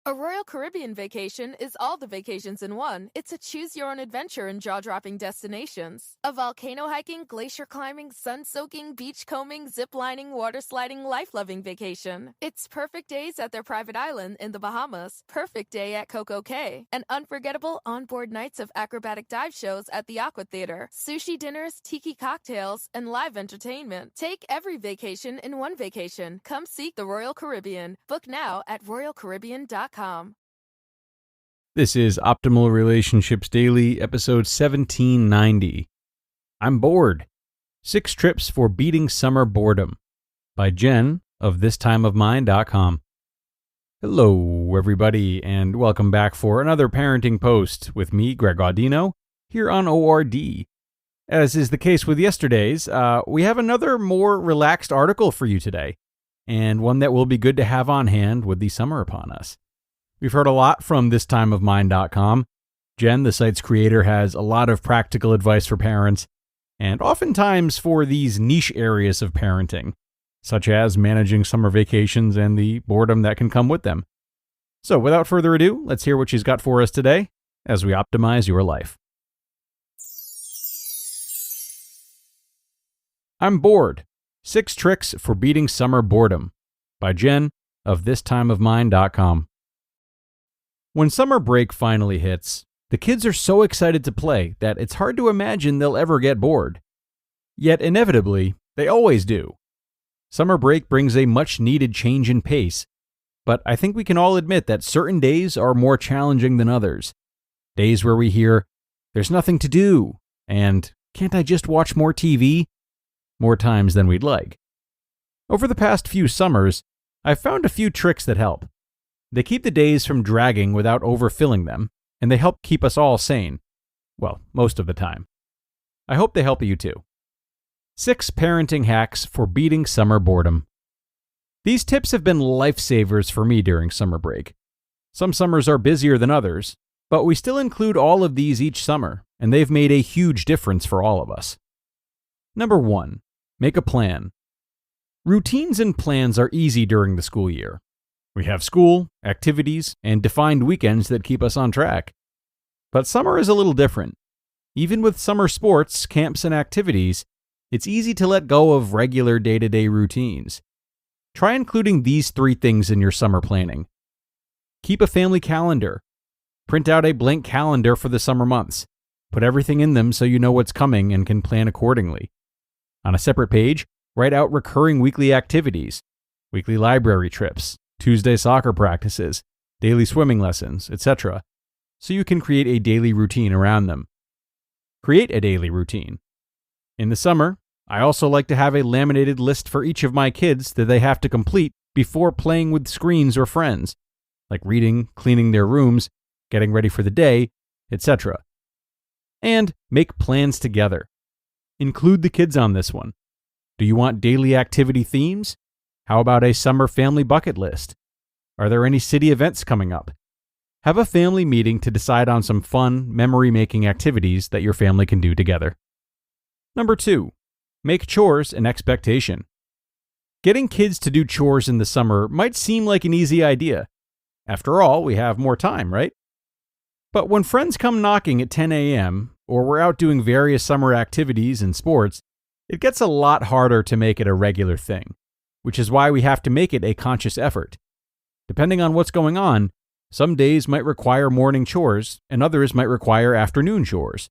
A Royal Caribbean vacation is all the vacations in one. It's a choose-your-own-adventure and jaw-dropping destinations. A volcano hiking, glacier climbing, sun-soaking, beach combing, zip-lining, water-sliding, life-loving vacation. It's perfect days at their private island in the Bahamas. Perfect day at Coco Cay. And unforgettable onboard nights of acrobatic dive shows at the Aqua Theater. Sushi dinners, tiki cocktails, and live entertainment. Take every vacation in one vacation. Come seek the Royal Caribbean. Book now at royalcaribbean.com. This is Optimal Relationships Daily, episode 1790. I'm bored. 6 Trips for Beating Summer Boredom by Jen of thistimeofmine.com. Hello, everybody, and welcome back for another parenting post with me, Greg Audino, here on ORD. As is the case with yesterday's, we have another more relaxed article for you today, and one that will be good to have on hand with the summer upon us. We've heard a lot from thistimeofmine.com. Jen, the site's creator, has a lot of practical advice for parents, and oftentimes for these niche areas of parenting, such as managing summer vacations and the boredom that can come with them. So without further ado, let's hear what she's got for us today as we optimize your life. I'm bored. 6 Tricks for Beating Summer Boredom by Jen of thistimeofmine.com. When summer break finally hits, the kids are so excited to play that it's hard to imagine they'll ever get bored. Yet inevitably, they always do. Summer break brings a much-needed change in pace, but I think we can all admit that certain days are more challenging than others. Days where we hear, "There's nothing to do," and "Can't I just watch more TV?" more times than we'd like. Over the past few summers, I've found a few tricks that help. They keep the days from dragging without overfilling them, and they help keep us all sane. Well, most of the time. I hope they help you too. 6 parenting hacks for beating summer boredom. These tips have been lifesavers for me during summer break. Some summers are busier than others, but we still include all of these each summer, and they've made a huge difference for all of us. Number 1, make a plan. Routines and plans are easy during the school year. We have school, activities, and defined weekends that keep us on track. But summer is a little different. Even with summer sports, camps, and activities, it's easy to let go of regular day-to-day routines. Try including these 3 things in your summer planning. Keep a family calendar. Print out a blank calendar for the summer months. Put everything in them so you know what's coming and can plan accordingly. On a separate page, write out recurring weekly activities, weekly library trips, Tuesday soccer practices, daily swimming lessons, etc., so you can create a daily routine around them. Create a daily routine. In the summer, I also like to have a laminated list for each of my kids that they have to complete before playing with screens or friends, like reading, cleaning their rooms, getting ready for the day, etc. And make plans together. Include the kids on this one. Do you want daily activity themes? How about a summer family bucket list? Are there any city events coming up? Have a family meeting to decide on some fun, memory-making activities that your family can do together. Number 2, make chores an expectation. Getting kids to do chores in the summer might seem like an easy idea. After all, we have more time, right? But when friends come knocking at 10 a.m., or we're out doing various summer activities and sports, it gets a lot harder to make it a regular thing, which is why we have to make it a conscious effort. Depending on what's going on, some days might require morning chores, and others might require afternoon chores.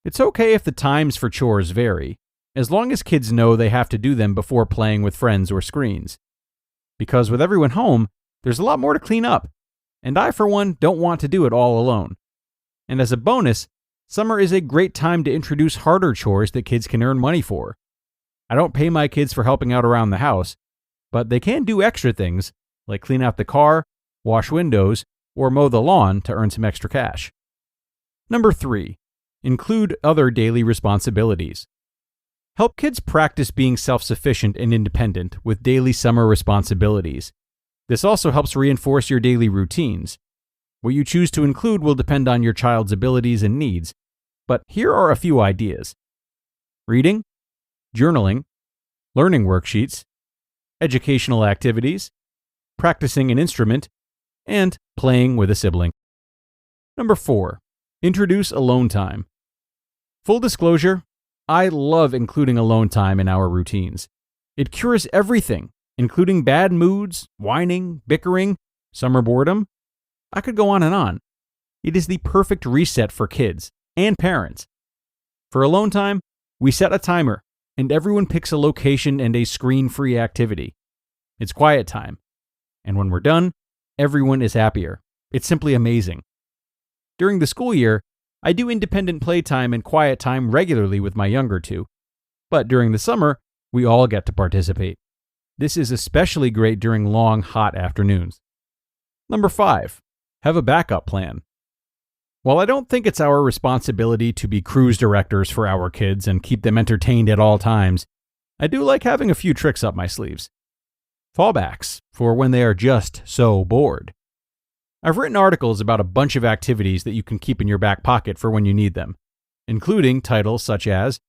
It's okay if the times for chores vary, as long as kids know they have to do them before playing with friends or screens. Because with everyone home, there's a lot more to clean up, and I, for one, don't want to do it all alone. And as a bonus, summer is a great time to introduce harder chores that kids can earn money for. I don't pay my kids for helping out around the house, but they can do extra things like clean out the car, wash windows, or mow the lawn to earn some extra cash. Number 3, include other daily responsibilities. Help kids practice being self-sufficient and independent with daily summer responsibilities. This also helps reinforce your daily routines. What you choose to include will depend on your child's abilities and needs, but here are a few ideas. Reading, journaling, learning worksheets, educational activities, practicing an instrument, and playing with a sibling. Number 4, introduce alone time. Full disclosure, I love including alone time in our routines. It cures everything, including bad moods, whining, bickering, summer boredom. I could go on and on. It is the perfect reset for kids and parents. For alone time, we set a timer, and everyone picks a location and a screen-free activity. It's quiet time. And when we're done, everyone is happier. It's simply amazing. During the school year, I do independent playtime and quiet time regularly with my younger two. But during the summer, we all get to participate. This is especially great during long, hot afternoons. Number 5, have a backup plan. While I don't think it's our responsibility to be cruise directors for our kids and keep them entertained at all times, I do like having a few tricks up my sleeves. Fallbacks for when they are just so bored. I've written articles about a bunch of activities that you can keep in your back pocket for when you need them, including titles such as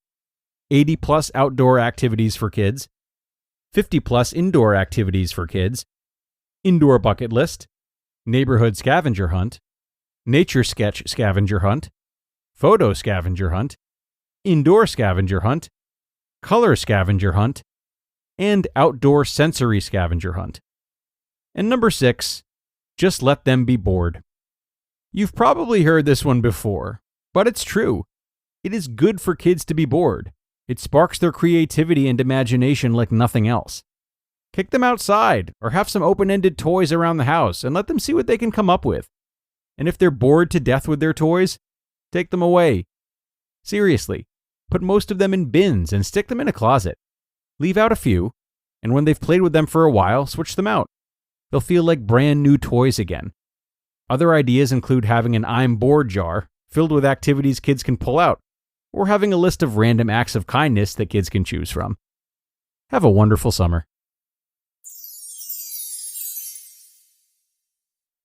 80+ outdoor activities for kids, 50+ indoor activities for kids, indoor bucket list, neighborhood scavenger hunt, nature sketch scavenger hunt, photo scavenger hunt, indoor scavenger hunt, color scavenger hunt, and outdoor sensory scavenger hunt. And number 6, just let them be bored. You've probably heard this one before, but it's true. It is good for kids to be bored. It sparks their creativity and imagination like nothing else. Kick them outside or have some open-ended toys around the house and let them see what they can come up with. And if they're bored to death with their toys, take them away. Seriously, put most of them in bins and stick them in a closet. Leave out a few, and when they've played with them for a while, switch them out. They'll feel like brand new toys again. Other ideas include having an I'm bored jar filled with activities kids can pull out, or having a list of random acts of kindness that kids can choose from. Have a wonderful summer.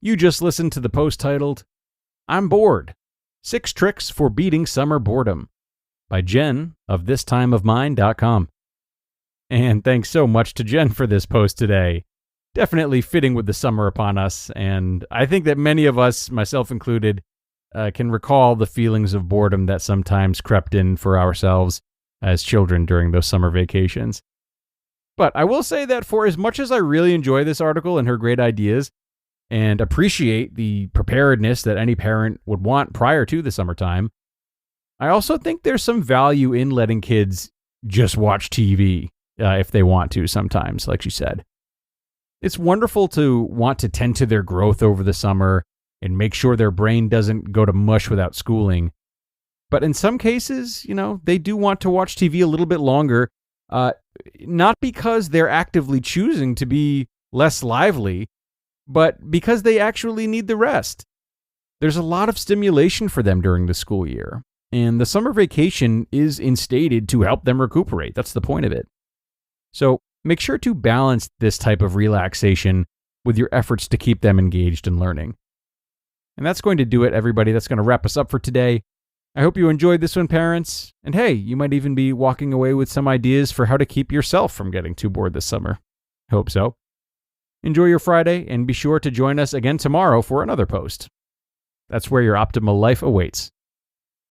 You just listened to the post titled, I'm Bored, 6 Tricks for Beating Summer Boredom by Jen of thistimeofmine.com. And thanks so much to Jen for this post today. Definitely fitting with the summer upon us, and I think that many of us, myself included, can recall the feelings of boredom that sometimes crept in for ourselves as children during those summer vacations. But I will say that for as much as I really enjoy this article and her great ideas, and appreciate the preparedness that any parent would want prior to the summertime, I also think there's some value in letting kids just watch TV if they want to sometimes, like she said. It's wonderful to want to tend to their growth over the summer and make sure their brain doesn't go to mush without schooling. But in some cases, they do want to watch TV a little bit longer, not because they're actively choosing to be less lively, but because they actually need the rest. There's a lot of stimulation for them during the school year, and the summer vacation is instated to help them recuperate. That's the point of it. So make sure to balance this type of relaxation with your efforts to keep them engaged in learning. And that's going to do it, everybody. That's going to wrap us up for today. I hope you enjoyed this one, parents. And hey, you might even be walking away with some ideas for how to keep yourself from getting too bored this summer. Hope so. Enjoy your Friday, and be sure to join us again tomorrow for another post. That's where your optimal life awaits.